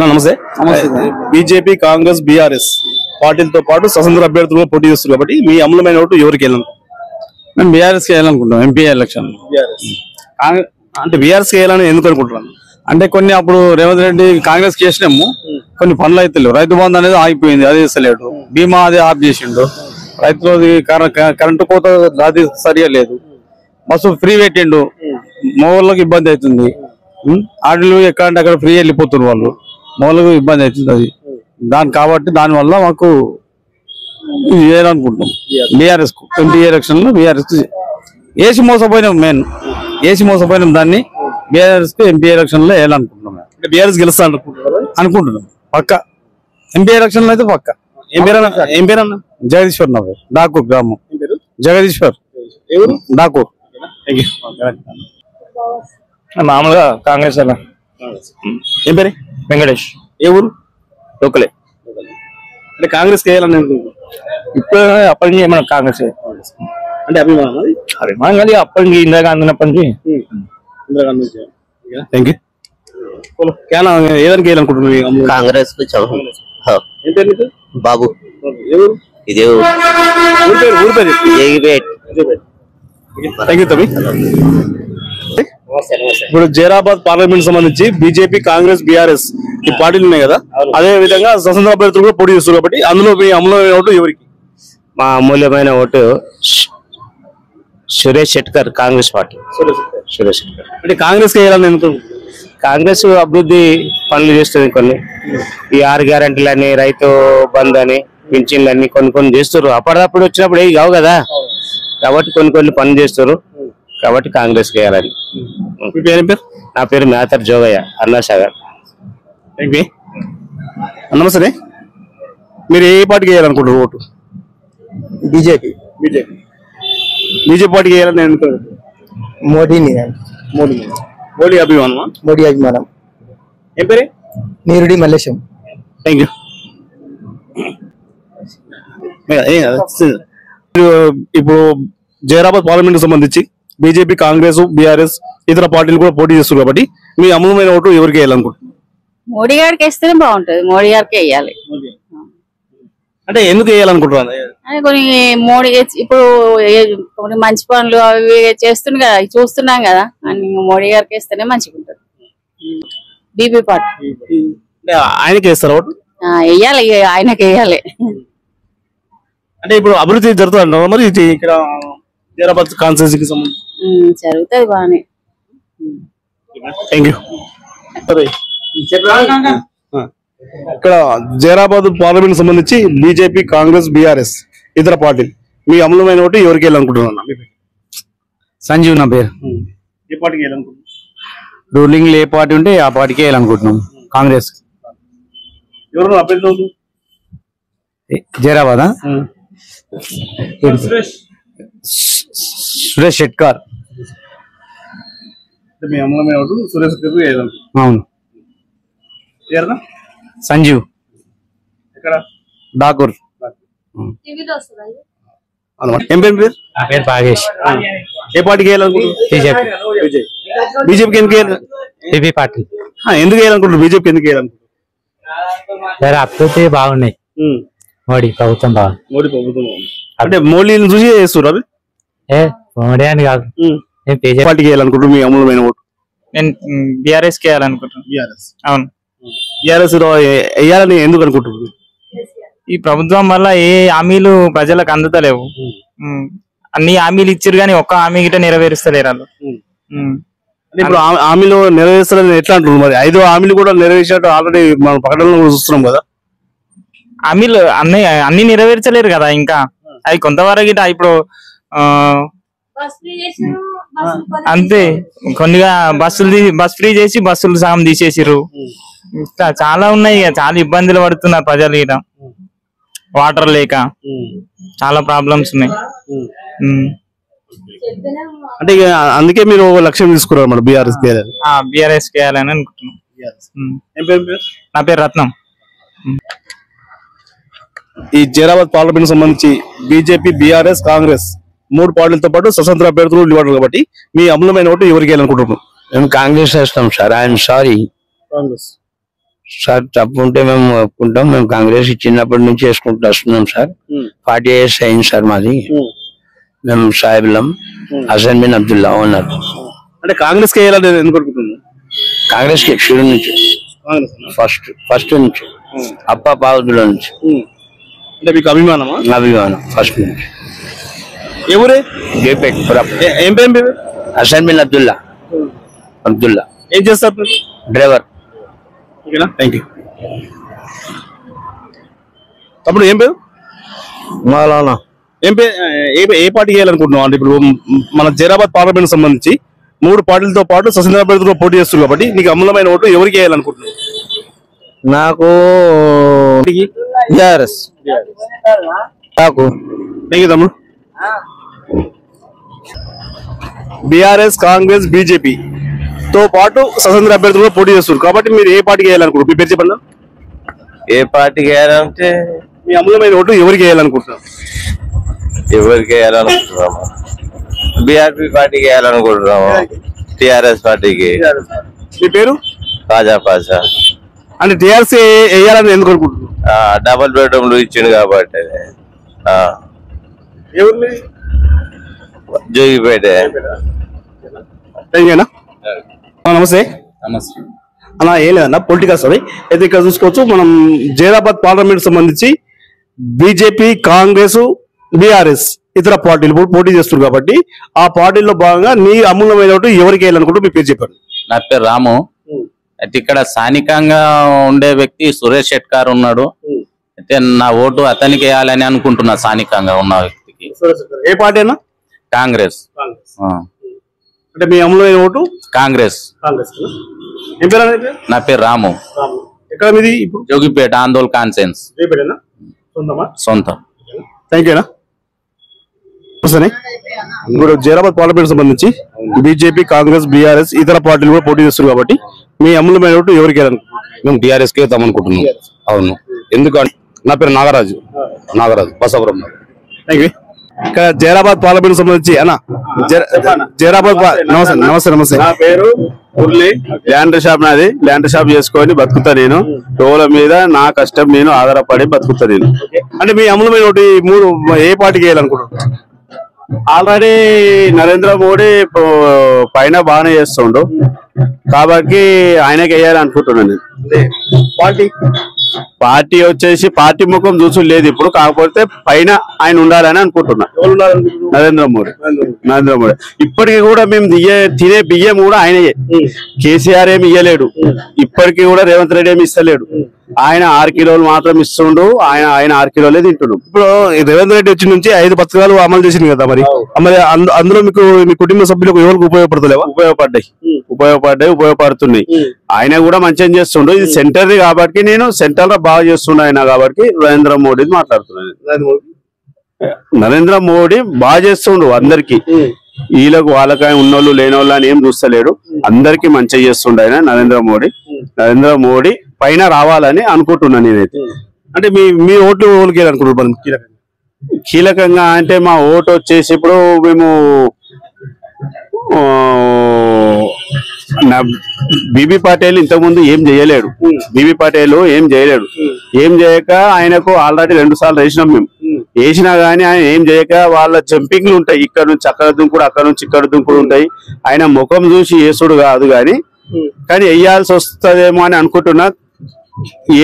నమస్తే. బీజేపీ, కాంగ్రెస్, బీఆర్ఎస్ పార్టీలతో పాటు స్వతంత్ర అభ్యర్థులు పోటీ చేస్తారు కాబట్టి మీ అమూల్యమైన ఓటు ఎవరికి వెళ్ళాలి? మేము బీఆర్ఎస్ కి వేయాలనుకుంటాం. ఎంపీ ఎలక్షన్ అంటే బీఆర్ఎస్ వేయాలని ఎందుకు అనుకుంటున్నాను అంటే కొన్ని అప్పుడు రేవంత్ రెడ్డి కాంగ్రెస్ కి చేసినాము, కొన్ని పనులు అయితే లేవు. రైతు బంధు అనేది ఆగిపోయింది, అది ఇస్తలేడు. బీమా అది ఆఫ్ చేసిండు. రైతులది కరెంటు కోత అది సరిగా లేదు. బస్సు ఫ్రీ పెట్టిండు, మోళ్ళకి ఇబ్బంది అవుతుంది. ఆటలు ఎక్కడంటే అక్కడ ఫ్రీ వెళ్ళిపోతున్నారు వాళ్ళు, మోళ్ళకు ఇబ్బంది అవుతుంది. అది కాబట్టి దానివల్ల మాకు చేయాలనుకుంటున్నాం బీఆర్ఎస్ కు. ఎంపీ ఎలక్షన్ లో బీఆర్ఎస్ ఏసీ మోసపోయినాం, మెయిన్ ఏసీ మోసపోయినాం. దాన్ని బీఆర్ఎస్ కు ఎంపీ ఎలక్షన్ లో వేయాలనుకుంటున్నాం. బీఆర్ఎస్ గెలుస్తా అనుకుంటున్నాం పక్క. ఎంపీ ఎలక్షన్ లో అయితే పక్క. ఏం పేరు అన్న? జగదీశ్వర్ నా పేరు. డాకూర్ గ్రామం. జగదీశ్వర్ డాకూర్. మామూలుగా కాంగ్రెస్ అన్న. ఏం పేరు? వెంకటేష్. ఏ ఊరు? లోకలే. అంటే కాంగ్రెస్ వేయాలని ఇప్పుడు అప్పటి నుంచి ఏమన్నా కాంగ్రెస్ అంటే అభిమానం కాదు, అప్పటి నుంచి ఇందిరాగాంధీ ఉన్నప్పటి నుంచి. Thank you. ఏదానికి వేయాలనుకుంటున్నాను? కాంగ్రెస్ కు ఏం పేరు? బాబు. ఇదే ఊరు పేరు? థ్యాంక్ యూ తమ్మి. ఇప్పుడు జైరాబాద్ పార్లమెంట్ సంబంధించి బీజేపీ, కాంగ్రెస్, బీఆర్ఎస్ ఈ పార్టీలు ఉన్నాయి కదా, అదే విధంగా స్వతంత్ర అభ్యర్థులు కూడా పోటీ చేస్తారు కాబట్టి అందులో మీ అమూల్యమైన ఓటు ఎవరికి? మా అమూల్యమైన ఓటు సురేష్ షెట్కర్, కాంగ్రెస్ పార్టీ. సురేష్ షెట్కర్ అంటే కాంగ్రెస్ కి వేయాలని ఎందుకు? కాంగ్రెస్ అభివృద్ధి పనులు చేస్తుంది. కొన్ని ఈ 6 గ్యారెంటీలని, రైతు బంధు అని, పింఛన్లు అన్ని కొన్ని చేస్తారు. అప్పటిదప్పుడు వచ్చినప్పుడు ఏవి కావు కదా, కాబట్టి కొన్ని పనులు చేస్తారు. కాబట్టి కాంగ్రెస్ వేయాలని. నా పేరు మేతర్ జోగయ్య, అన్నాసాగర్. నమస్తే. మీరు ఏ పార్టీకి వేయాలనుకుంటారు ఓటు? బీజేపీ. బీజేపీ పార్టీకి వేయాలని ఎందుకు? మోడీని. మోడీ అభిమానమా? మోడీ అభిమానం. ఏం పేరు? నీరుడి మల్లేశం. Thank you. ఇప్పుడు జైరాబాద్ పార్లమెంట్ కు సంబంధించి బీజేపీ, కాంగ్రెస్, బీఆర్ఎస్ ఇతర పార్టీలు కూడా పోటీ చేస్తారు కాబట్టి మీ అమూల్యమైన ఓటు ఎవరికి వేయాలనుకుంటున్నారు? మోడీ గారికి వేస్తేనే బాగుంటది. మోడీ గారికి వేయాలి. అంటే ఎందుకు వేయాలనుకుంటున్నారు? కొన్ని మోడీ ఇప్పుడు కొన్ని మంచి పనులు అవి చేస్తుంది కదా, చూస్తున్నాం కదా, అని మోడీ గారికి వేస్తేనే మంచిగా ఉంటుంది. బీపీ పార్టీ ఆయనకి వేస్తారు ఓటు? వేయాలి, ఆయనకి వేయాలి. అంటే ఇప్పుడు అభివృద్ధి జరుగుతుంది అంటారు మరి ఇక్కడ జైరాబాద్ కాన్స్టిట్యూన్సీకి సంబంధించి? జరుగుతుంది బాగానే. Thank you. ఇక్కడ జైరాబాద్ పార్లమెంట్ సంబంధించి బీజేపీ, కాంగ్రెస్, బీఆర్ఎస్ ఇతర పార్టీలు మీ అమూల్యమైన ఓటు ఎవరికి వెళ్ళాలనుకుంటున్నారు? సంజీవ్ నా పేరు. ఏ పార్టీకి వెళ్ళాలనుకుంటున్నారు? రూలింగ్ ఏ పార్టీ ఉంటే ఆ పార్టీకి వేయాలనుకుంటున్నాం. కాంగ్రెస్. ఎవరు అభ్యర్థులు? జైరాబాద్ సురేష్ షెట్కర్. మీ అమూల్యమైన ఓటు సురేష్ షెట్కర్ వేయాలనుకుంటున్నారు? అవును. సంజీవ్. ఎక్కడ? డాకూర్. ఏం పేరు? భాగేష్. ఏ పార్టీకి వేయాలనుకుంటున్నారు? బీజేపీకి ఎందుకు వేయాలి? BP party. ఎందుకు వేయాలనుకుంటున్నారు? బీజేపీకి ఎందుకు వేయాలనుకుంటున్నారు? అభివృద్ధి బాగున్నాయి. మోడీ ప్రభుత్వం బాగుంది. మోడీ ప్రభుత్వం అంటే మోడీని చూసి చేస్తారు అవి? మోడీ అని కాదు, పార్టీకి వేయాలనుకుంటున్నారు మీ అమూల్యమైన ఓటు? నేను బీఆర్ఎస్ కి వేయాలనుకుంటున్నాను. బీఆర్ఎస్. అవును. బీఆర్ఎస్ వేయాలని ఎందుకు అనుకుంటున్నారు? ఈ ప్రభుత్వం వల్ల ఏ హామీలు ప్రజలకు అందుతలేవు. అన్ని హామీలు ఇచ్చారు కానీ ఒక్క హామీ గిట్ట నెరవేరుస్తలేరు వాళ్ళు. ఇప్పుడు హామీలు నెరవేర్చాలని ఎట్లా అంటున్నారు మరి? 5 హామీలు కూడా నెరవేర్చినట్టు ఆల్రెడీ మనం ప్రకటనలో చూస్తున్నాం కదా. హామీలు అన్ని నెరవేర్చలేరు కదా ఇంకా. అవి కొంతవరకు ఇట ఇప్పుడు అంతే కొన్నిగా బస్ ఫ్రీ చేసి బస్సులు సగం తీసేసిర్రు. ఇంకా చాలా ఉన్నాయి, చాలా ఇబ్బందులు పడుతున్నారు ప్రజలు ఇట. వాటర్ లేక చాలా ప్రాబ్లమ్స్ ఉన్నాయి. అంటే అందుకే మీరు లక్ష్యం తీసుకున్నారు మన బీఆర్ఎస్ బీఆర్ఎస్ చేయాలని అనుకుంటున్నాం. నా పేరు రత్నం. ఈ జైరాబాద్ పార్లమెంట్ సంబంధించి బీజేపీ, బీఆర్ఎస్, కాంగ్రెస్ 3 పార్టీలతో పాటు స్వతంత్ర అభ్యర్థులు నిలబడరు కాబట్టి మీ అమూల్యమైన ఓటు ఎవరికి వేయాలనుకుంటున్నాం? మేము కాంగ్రెస్ వేస్తాం సార్. ఐఎమ్ సారీ సార్, తప్పు ఉంటే మేము ఒప్పుకుంటాం. మేము కాంగ్రెస్ చిన్నప్పటి నుంచి వేసుకుంటూ వస్తున్నాం సార్. 40 years అయింది సార్ మాది. మేము సాహిబులం హసన్ బిన్ అబ్దుల్లా ఉన్నారు. అంటే కాంగ్రెస్ కి వేయాలని ఎందుకుంటున్నాం? కాంగ్రెస్ కి షురు నుంచి ఫస్ట్ నుంచి అప్ప పావుల నుంచి. అంటే మీకు అభిమానమా? అభిమానం ఫస్ట్ నుంచి. ఎవరే? జేపేట్ ఏం పేరు? హసన్ బిన్ అబ్దుల్లా. ఏం చేస్తారు? డ్రైవర్. Thank you. తప్పుడు ఏం పేరు? మాలానా. ఏం పేరు? ఏ పార్టీ వేయాలనుకుంటున్నాం? అంటే ఇప్పుడు మన జైరాబాద్ పార్లమెంట్ సంబంధించి 3 పార్టీలతో పాటు స్వతంత్ర అభ్యర్థులు పోటీ చేస్తున్నారు కాబట్టి నీకు అమూల్యమైన ఓటు ఎవరికి వేయాలనుకుంటున్నావు? నాకు బీఆర్ఎస్. నాకు తమ్ముడు బీఆర్ఎస్, కాంగ్రెస్, బీజేపీ తో పాటు స్వతంత్ర అభ్యర్థులు పోటీ చేస్తున్నారు కాబట్టి మీరు ఏ పార్టీకి వేయాలనుకుంటున్నారు? మీ పేరు చెప్పండి. ఏ పార్టీకి వేయాలంటే మీ అమూల్యమైన ఓటు ఎవరికి వేయాలనుకుంటున్నారు? ఎవరికి వేయాలనుకుంటున్నాము? బీఆర్పీ పార్టీకి వేయాలనుకుంటున్నాము. టిఆర్ఎస్ పార్టీకి. మీ పేరు? రాజా పాషా. అంటే టిఆర్ఎస్ వేయాలని ఎందుకు అనుకుంటున్నారు? డబుల్ బెడ్రూమ్లు ఇచ్చిండు కాబట్టి. జోగిపేట. నమస్తే. నమస్తే అలా ఏం లేదన్న, పొలిటికల్ సర్వే అయితే ఇక్కడ చూసుకోవచ్చు. మనం జైరాబాద్ పార్లమెంట్ సంబంధించి బీజేపీ, కాంగ్రెస్, బీఆర్ఎస్ ఇతర పార్టీలు పోటీ చేస్తున్నారు కాబట్టి ఆ పార్టీల్లో భాగంగా నీ అమూల్యమైన ఓటు ఎవరికి వేయాలనుకుంటూ మీ పేరు చెప్పండి. నా పేరు రాము. అయితే ఇక్కడ స్థానికంగా ఉండే వ్యక్తి సురేష్ షెట్కార్ ఉన్నాడు. అయితే నా ఓటు అతనికి వేయాలని అనుకుంటున్నా. స్థానికంగా ఉన్న వ్యక్తికి. ఏ పార్టీ అయినా? కాంగ్రెస్. అంటే మీ అమూల్యమైన ఓటు కాంగ్రెస్. ఏం పేరు? నా పేరు రాము. ఎక్కడ మీది? ఇప్పుడు జోగిపేట ఆందోళన కాన్సెన్స్. సొంతం. Thank you. ఇప్పుడు జైరాబాద్ పార్లమెంట్ సంబంధించి బీజేపీ, కాంగ్రెస్, బీఆర్ఎస్ ఇతర పార్టీలు కూడా పోటీ చేస్తున్నారు కాబట్టి మీ అమూల్యమైన ఓటు ఎవరికి వేయాలనుకుంటున్నారు? మేము టీఆర్ఎస్ కి వేద్దాం అనుకుంటున్నాం. అవును. ఎందుకంటే నా పేరు నాగరాజు బసాపురం. Thank you. ఇక్కడ జైరాబాద్ పార్లమెంట్ సంబంధించి అన్న జైరాబాద్ నమస్తే. నా పేరు మురళి. ల్యాండ్ షాప్ నాది. ల్యాండ్ షాప్ చేసుకొని బతుకుతా నేను. రోల మీద నా కష్టం నేను ఆధారపడి బతుకుతా నేను. అంటే మీ అమూల్యమైన ఓటు 3 ఏ పార్టీకి వేయాలనుకుంటున్నారు? ఆల్రెడీ నరేంద్ర మోడీ పైన బాగానే చేస్తుండు కాబట్టి ఆయనకి వేయాలి అనుకుంటున్నాను. పార్టీ వచ్చేసి పార్టీ ముఖం చూసు లేదు ఇప్పుడు. కాకపోతే పైన ఆయన ఉండాలని అనుకుంటున్నా. నరేంద్ర మోడీ. ఇప్పటికి కూడా మేము తినే బియ్యం కూడా ఆయనయే. కేసీఆర్ ఏమి ఇయ్యలేడు. ఇప్పటికీ కూడా రేవంత్ రెడ్డి ఏమి ఇస్తలేడు. ఆయన 6 కిలోలు మాత్రం ఇస్తుండు. ఆయన 6 కిలోలే తింటున్నాడు. ఇప్పుడు రేవంత్ రెడ్డి వచ్చి నుంచి 5 పథకాలు అమలు చేసింది కదా. మరి అందులో మీకు మీ కుటుంబ సభ్యులకు ఎవరికి ఉపయోగపడతలేవా? ఉపయోగపడుతున్నాయి. ఆయన కూడా మంచిగా చేస్తుండు. ఇది సెంటర్ కాబట్టి నేను సెంటర్ లో బాగా చేస్తుండ ఆయన కాబట్టి నరేంద్ర మోడీ మాట్లాడుతున్నాను. నరేంద్ర మోడీ బాగా చేస్తుండు అందరికి. వీళ్ళకు వాళ్ళకి ఉన్నోళ్ళు లేనోళ్ళు అని ఏం చూస్తలేడు. అందరికి మంచిగా చేస్తుండ ఆయన నరేంద్ర మోడీ పైన రావాలని అనుకుంటున్నాను నేనైతే. అంటే మీ ఓటు ఓడికి అనుకుంటున్నారు? కీలకంగా అంటే మా ఓటు వచ్చేసి ఇప్పుడు మేము బీబీ పటేల్ ఇంతకుముందు ఏం చేయలేడు. ఏం చేయక ఆయనకు ఆల్రెడీ 2 సార్లు వేసినాం మేము. వేసినా గానీ ఆయన ఏం చేయక వాళ్ళ జంపింగ్లు ఉంటాయి. ఇక్కడ నుంచి అక్కడ దుంకుడు, అక్కడ నుంచి ఇక్కడ దుంకుడు ఉంటాయి. ఆయన ముఖం చూసి వేసుడు కాదు కానీ వేయాల్సి వస్తుందేమో అని అనుకుంటున్నా.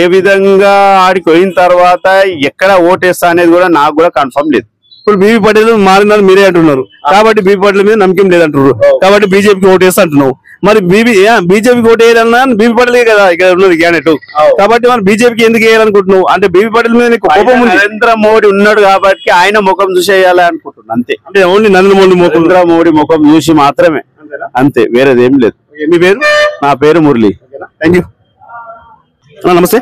ఏ విధంగా ఆడికి పోయిన తర్వాత ఎక్కడ ఓటేస్తా అనేది కూడా నాకు కూడా కన్ఫర్మ్ లేదు. ఇప్పుడు బీబీ పటేల్ మారినారు మీరే అంటున్నారు కాబట్టి బీబీ పటేల్ మీద నమ్మకం లేదంటున్నారు కాబట్టి బీజేపీకి ఓటేస్తా అంటున్నావు. మరి బీజేపీకి ఓటు వేయాలన్నా బీబీ పటేల్ కదా ఇక్కడ ఉన్నది క్యాండిడేట్. కాబట్టి మనం బీజేపీకి ఎందుకు వేయాలనుకుంటున్నావు అంటే బీబీ పటేల్ మీద నీకు కోపం ఉంది. నరేంద్ర మోడీ ఉన్నాడు కాబట్టి ఆయన ముఖం చూసి వేయాలి అనుకుంటున్నా అంతే. అంటే ఓన్లీ నరేంద్ర మోడీ ముఖం చూసి మాత్రమే, అంతే, వేరేది ఏం లేదు. మీ పేరు? నా పేరు మురళి. Thank you. నమస్తే.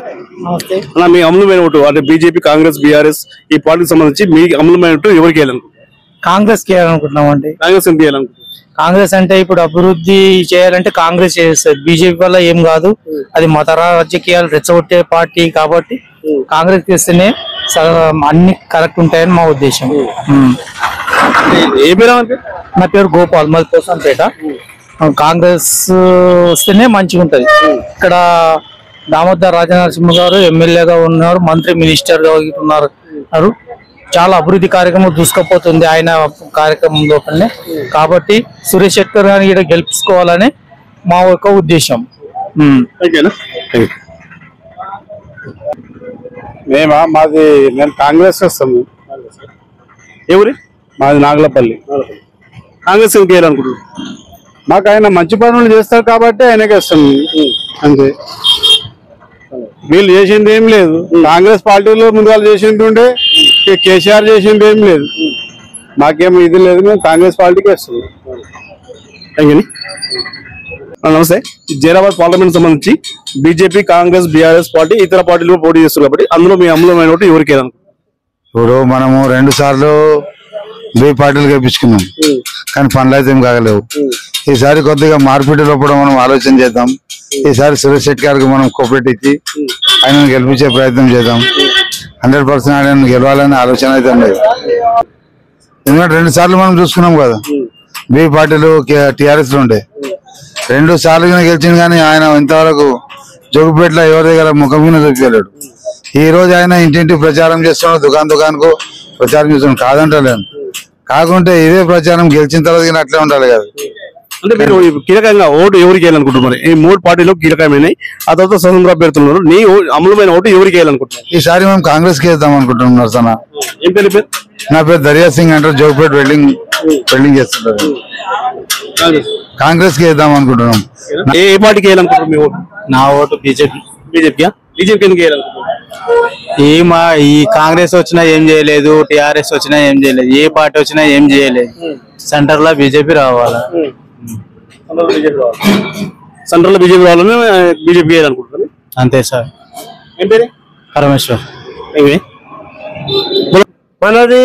అన్న, మీ అమూల్యమైన ఓటు అంటే బీజేపీ, కాంగ్రెస్, బీఆర్ఎస్ ఈ పార్టీకి సంబంధించి మీ అమూల్యమైన ఓటు ఎవరికి వేయాలనుకుంటున్నారు? కాంగ్రెస్ కి వేయాలనుకుంటున్నాం అండి. కాంగ్రెస్ ఎందుకు వేయాలనుకుంటున్నారు? కాంగ్రెస్ అంటే ఇప్పుడు అభివృద్ధి చేయాలంటే కాంగ్రెస్ చేస్తుంది, బీజేపీ వల్ల ఏం కాదు. అది మత రాజకీయాలు రెచ్చగొట్టే పార్టీ కాబట్టి కాంగ్రెస్ చేస్తేనే అన్ని కరెక్ట్ ఉంటాయని మా ఉద్దేశం. ఏ పేరు? నా పేరు గోపాల్, మాది కోసంపేట. కాంగ్రెస్ వస్తేనే మంచిగా ఉంటది. ఇక్కడ దామోదర్ రాజనరసింహ గారు ఎమ్మెల్యేగా ఉన్నారు, మంత్రి మినిస్టర్ గా ఉన్నారు. చాలా అభివృద్ధి కార్యక్రమం దూసుకుపోతుంది ఆయన కార్యక్రమంలో. కాబట్టి సురేష్ శెట్కర్ గారిని ఇక్కడ గెలిపించుకోవాలని మా యొక్క ఉద్దేశం. మాది మేము కాంగ్రెస్ వస్తాము. ఎవరి? మాది నాగలపల్లి. కాంగ్రెస్ ఎందుకు వేయాలనుకుంటున్నారు? మాకు ఆయన మంచి పనులు చేస్తారు కాబట్టి ఆయనకే వస్తాం అంతే. వీళ్ళు చేసింది ఏం లేదు. కాంగ్రెస్ పార్టీలో ముందుగా చేసింది ఉండే, కేసీఆర్ చేసింది ఏం లేదు. మాకేం ఇది లేదు, మేము కాంగ్రెస్ పార్టీకి వస్తుంది. నమస్తే. జైరాబాద్ పార్లమెంట్ సంబంధించి బీజేపీ, కాంగ్రెస్, బీఆర్ఎస్ పార్టీ ఇతర పార్టీలు పోటీ చేస్తారు కాబట్టి అందులో మీ అమూల్యమైన ఓటు ఎవరికి వేయాలనుకుంటున్నారు? ఇప్పుడు మనము 2 సార్లు బీ పార్టీలు గెలిపించుకున్నాం, కానీ పనులు అయితే ఏం కాగలేవు. ఈసారి కొద్దిగా మార్పిడి లోపల మనం ఆలోచన చేద్దాం. ఈసారి సురేష్ శెట్టి గారికి మనం కోఆపరేట్ ఇచ్చి ఆయనను గెలిపించే ప్రయత్నం చేద్దాం. 100% ఆయన గెలవాలనే ఆలోచన అయితే లేదు. ఎందుకంటే 2 సార్లు మనం చూసుకున్నాం కదా, బీ పార్టీలు టీఆర్ఎస్ లో ఉండే. 2 సార్లు గెలిచింది కానీ ఆయన ఇంతవరకు జోగిపేటలో ఎవరి దగ్గర ముఖం మీద చూపించలేడు. ఈ రోజు ఆయన ఇంటింటి ప్రచారం చేస్తున్నాడు, దుకాణకు ప్రచారం చేస్తున్నాడు, కాదంటలేను. కాకుంటే ఇదే ప్రచారం గెలిచిన తర్వాత అట్లే ఉండాలి కదా. అంటే మీరు కీలకంగా ఓటు ఎవరికి వేయాలనుకుంటున్నారు? ఈ 3 పార్టీలు కీలకమైనవి, ఆ తర్వాత స్వతంత్ర అభ్యర్థులు. నీ అమూల్యమైన ఓటు ఎవరికి వేయాలనుకుంటున్నారు? ఈసారి మేము కాంగ్రెస్ కి వేద్దాం అనుకుంటున్నాం. నర్సన. ఏం పేరు? నా పేరు దరియా సింగ్ అంటారు, జోగిపేట వెల్డింగ్ చేస్తుంటారు. కాంగ్రెస్ కి వేద్దాం అనుకుంటున్నాం. ఏ పార్టీకి వేయాలనుకుంటున్నారు మీ ఓటు? నా ఓటు బీజేపీ. బీజేపీ ఎందుకు వేయాలనుకుంటున్నారు? ఈ కాంగ్రెస్ వచ్చినా ఏం చేయలేదు, టిఆర్ఎస్ వచ్చినా ఏం చేయలేదు, ఏ పార్టీ వచ్చినా ఏం చేయలేదు. సెంటర్ లో బీజేపీ రావాలా? సెంట్రల్ లో బీజేపీ రావాలని బీజేపీ వేయాలనుకుంటున్నారు. అంతే సార్. ఏం పేరు? పరమేశ్వర్. మనది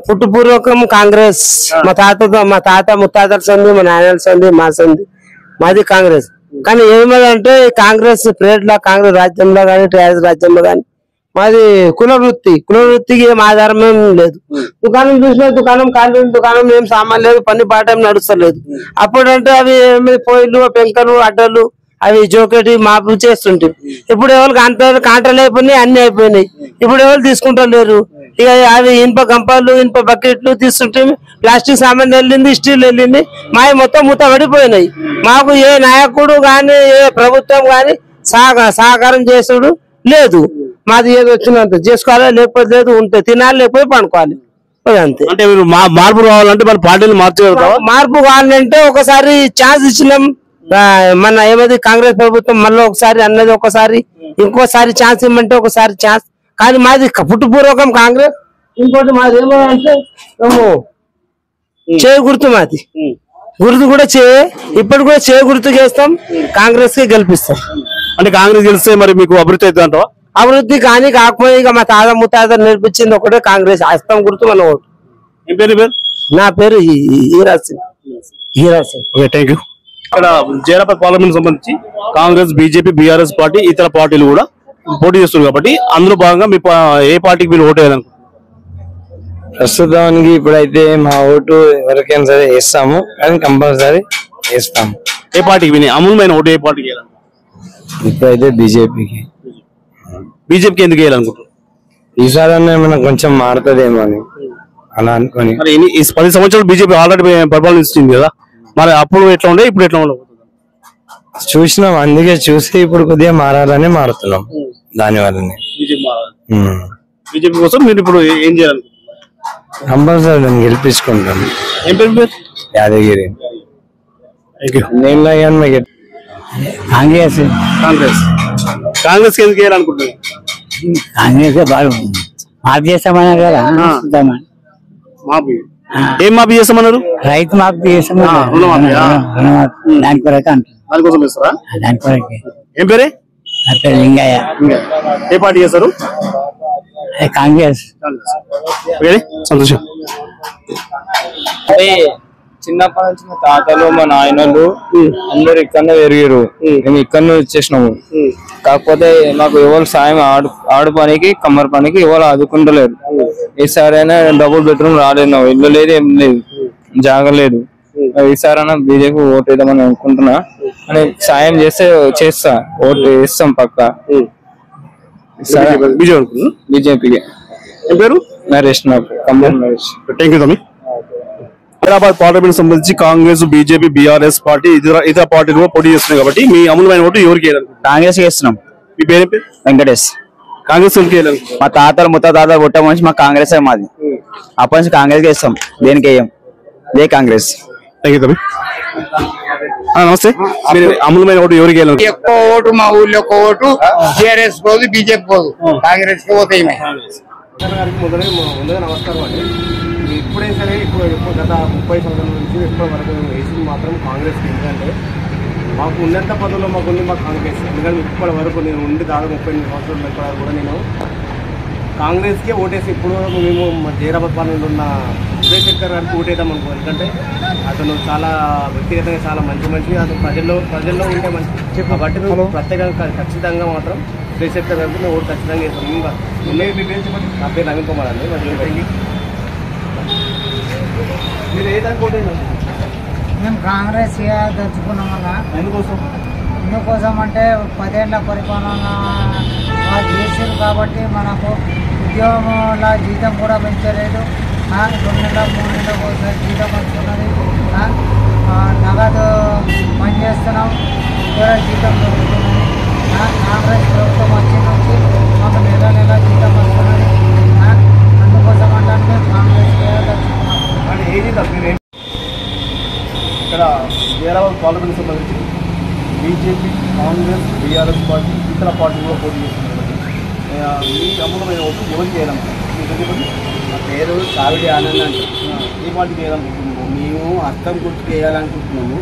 పుట్టుపూర్వకం కాంగ్రెస్. మా తాత ముత్తాతల సంది, మా నాయనల సంది, మా సంది, మాది కాంగ్రెస్. కానీ ఏమదంటే కాంగ్రెస్ పీరియడ్ లో, కాంగ్రెస్ రాజ్యంలో కానీ టీఆర్ఎస్ రాజ్యంలో కానీ మాది కుల వృత్తికి ఏం ఆధారం ఏం లేదు. దుకాణం చూసిన దుకాణం, ఖాళీ దుకాణం, ఏం సామాన్ లేదు, పని పాట ఏం నడుస్తలేదు. అప్పుడంటే అవి పొయ్యిలు, పెంకలు, అడ్డలు, అవి జోకెటి మాపులు చేస్తుంటే ఇప్పుడు ఎవరికి కాంటలు అయిపోయినాయి, అన్ని అయిపోయినాయి. ఇప్పుడు ఎవరు తీసుకుంటలేరు. ఇక అవి ఇనుప గంపలు, ఇనుప బకెట్లు తీస్తుంటే ప్లాస్టిక్ సామాన్ వెళ్ళింది, స్టీల్ వెళ్ళింది, మావి మొత్తం మూత పడిపోయినాయి. మాకు ఏ నాయకుడు గాని ఏ ప్రభుత్వం గాని సహకారం చేసుడు లేదు. మాది ఏది వచ్చినంత చేసుకోవాలి, లేకపోతే లేదు. ఉంటే తినాలి, లేకపోతే పండుకోవాలి, అంతే. అంటే మీరు మార్పు రావాలంటే మన పార్టీలు మార్పు కావాలంటే ఒకసారి ఛాన్స్ ఇచ్చినాం. మన ఏమది కాంగ్రెస్ ప్రభుత్వం మళ్ళీ ఒకసారి అన్నది, ఒకసారి ఇంకోసారి ఛాన్స్ ఇమ్మంటే ఒకసారి ఛాన్స్. కానీ మాది పుట్టుపూర్వకం కాంగ్రెస్. ఇంకోటి మాది ఏమంటే చేయ గుర్తు, మాది గుర్తు కూడా ఇప్పుడు కూడా చేయ గుర్తు చేస్తాం, కాంగ్రెస్ కి గెలిపిస్తాం. అంటే కాంగ్రెస్ గెలిస్తే మరి మీకు అభివృద్ధి అవుతుంది అంటావా? అభివృద్ధి కానీ కాకపోతే ఇక మా తాత ముత్తాత నేర్పించింది ఒకటే కాంగ్రెస్. హస్తం గుర్తు మన ఓటు. నా పేరు Heeraj Singh. Okay, thank you. ఇక్కడ జైరాబాద్ పార్లమెంట్ సంబంధించి కాంగ్రెస్, బీజేపీ, బీఆర్ఎస్ పార్టీ ఇతర పార్టీలు కూడా పోటీ చేస్తున్నారు కాబట్టి అందులో భాగంగా మీ ఏ పార్టీకి మీరు ఓటు వేయాలనుకుంటున్నారు? ప్రస్తుతానికి ఇప్పుడైతే మా ఓటు ఎవరికైనా సరే వేస్తాము, కానీ కంపల్సరీ వేస్తాము. ఏ పార్టీకి విని అమూల్యమైన ఓటు ఏ పార్టీకి వేయాలి? ఇప్పుడైతే బీజేపీకి. బీజేపీకి ఎందుకు వేయాలనుకుంటున్నారు? ఈసారి ఏమైనా కొంచెం మారుతుందేమో అని అలా అనుకోని. మరి ఈ 10 సంవత్సరాలు బీజేపీ ఆల్రెడీ పరిపాలనిస్తుంది కదా, మరి అప్పుడు ఎట్లా ఉండే, ఇప్పుడు ఎట్లా ఉండవు చూసినాం. అందుకే చూసి ఇప్పుడు కొద్దిగా మారాలని మారుతున్నాం. దాని వల్లనే బీజేపీ కోసం మీరు ఇప్పుడు ఏం చేయాలనుకుంటున్నారు? కంపల్సరీ నేను గెలిపించుకుంటాను. ఏం పేరు? యాదగిరి. కాంగ్రెస్ కాంగ్రెస్ కాంగ్రెస్ ఎందుకు వేయాలనుకుంటున్నారు? కాంగ్రెస్ బాగా మాఫీ చేస్తామన్నారు కదా చూద్దామని. మాఫీ ఏం మాఫీ చేస్తామన్నారు? రైతు మాఫీ చేస్తామన్నారు. దాని కొరకు అంటారు. దానికోసం ఇస్తారా? దాని కొరకే. ఏం పేరే? నా పేరు లింగయ్య. ఏ పార్టీ చేస్తారు? కాంగ్రెస్. సంతోషం. చిన్నప్పటి నుంచి మా తాతలు మా నాయనలు అందరు ఇక్కడనే పెరిగారు. మేము ఇక్కడనే వచ్చేసినాము. కాకపోతే మాకు ఎవరు సాయం ఆడు పనికి కమ్మరి పనికి ఎవరు ఆదుకుంటలేరు. ఈసారైనా డబుల్ బెడ్రూమ్ రాలేదు, ఇల్లు లేదు, ఏం లేదు, జాగలేదు. ఈసారైనా బీజేపీ ఓటు వేద్దామని అనుకుంటున్నా. అని సాయం చేస్తే చేస్తా, ఓటు వేస్తాం పక్క. బీజేపీకి. ఏం పేరు? నరేష్. నాకు కమ్మర్ నరేష్. థ్యాంక్ యూ తమ్మి. హైదరాబాద్ పార్లమెంట్ సంబంధించి కాంగ్రెస్, బీజేపీ, బీఆర్ఎస్ పార్టీ ఇతర పార్టీలు కూడా పోటీ చేస్తున్నాయి కాబట్టి మీ అమూల్యమైన ఓటు ఎవరికి వేయాలి? కాంగ్రెస్ చేస్తున్నాం. మీ పేరు? వెంకటేష్. కాంగ్రెస్ ఎవరికి వేయాలి? మా తాతలు ముత్తాతలు పుట్ట నుంచి మా కాంగ్రెస్ మాది. అప్పటి నుంచి కాంగ్రెస్ వేస్తాం, దేనికి వేయం. ఇదే కాంగ్రెస్. థ్యాంక్ యూ తమ్మి. నమస్తే. మీరు అమూల్యమైన ఓటు ఎవరికి వేయాలి? ఎక్కువ ఓటు మా ఊళ్ళో ఒక ఓటు టీఆర్ఎస్ పోదు, బీజేపీ పోదు, కాంగ్రెస్ కి పోతాయి. ముందుగా నమస్కారం అండి. ఇప్పుడే సరే ఇప్పుడు గత 30 సంవత్సరాల నుంచి ఇప్పటి వరకు వేసింది మాత్రం కాంగ్రెస్. ఎందుకంటే మాకు ఉన్నంత పదవుల్లో మాకు ఉంది మా కాంగ్రెస్. ఎందుకంటే ఇప్పటి వరకు నేను ఉండి దాదాపు 38 సంవత్సరాల వరకు కూడా నేను కాంగ్రెస్కే ఓటేసి ఇప్పుడు మేము జైరాబాద్ పార్లమెంట్ ఉన్న చంద్రశేఖర్ గారికి ఓటేద్దాం అనుకో. ఎందుకంటే అతను చాలా వ్యక్తిగతంగా చాలా మంచి అతను ప్రజల్లో ఉంటే మంచి కాబట్టి ప్రత్యేకంగా ఖచ్చితంగా మాత్రం చంద్రశేఖర్ గారికి మేము ఓటు ఖచ్చితంగా వేస్తాం. నా పేరు నవీన్ కుమార్ అండి. మీరు ఏ దానికి ఓటేనా? మేము కాంగ్రెస్ దచ్చుకున్నాం అన్న. ఎందుకోసం అంటే 10 ఏళ్ల పరిపాలన వాళ్ళు చేసారు కాబట్టి మనకు ఉద్యోగంలో జీతం కూడా పెంచలేదు. 2 నెలల 3 నెలలకు ఒకసారి జీతం వస్తున్నది. నగదు పని చేస్తున్నాం, జీతం దొరుకుతున్నది. కాంగ్రెస్ ప్రభుత్వం వచ్చి నుంచి మాకు నెల జీతం వస్తున్నది. అందుకోసం అంటే మేము కాంగ్రెస్ ఇక్కడ జైరాబాద్ పార్లమెంట్ సంబంధించి బీజేపీ, కాంగ్రెస్, బీఆర్ఎస్ పార్టీ ఇతర పార్టీలు కూడా పోటీ చేస్తున్నారు. మీ అమూల్యమైన ఓటు ఎవరికి వేయాలనుకుంటున్నారు? నా పేరు సావిడి ఆనంద్ అంటారు. ఏ పార్టీకి వేయాలనుకుంటున్నాము? మేము అస్తం గుర్తుకు వేయాలనుకుంటున్నాము.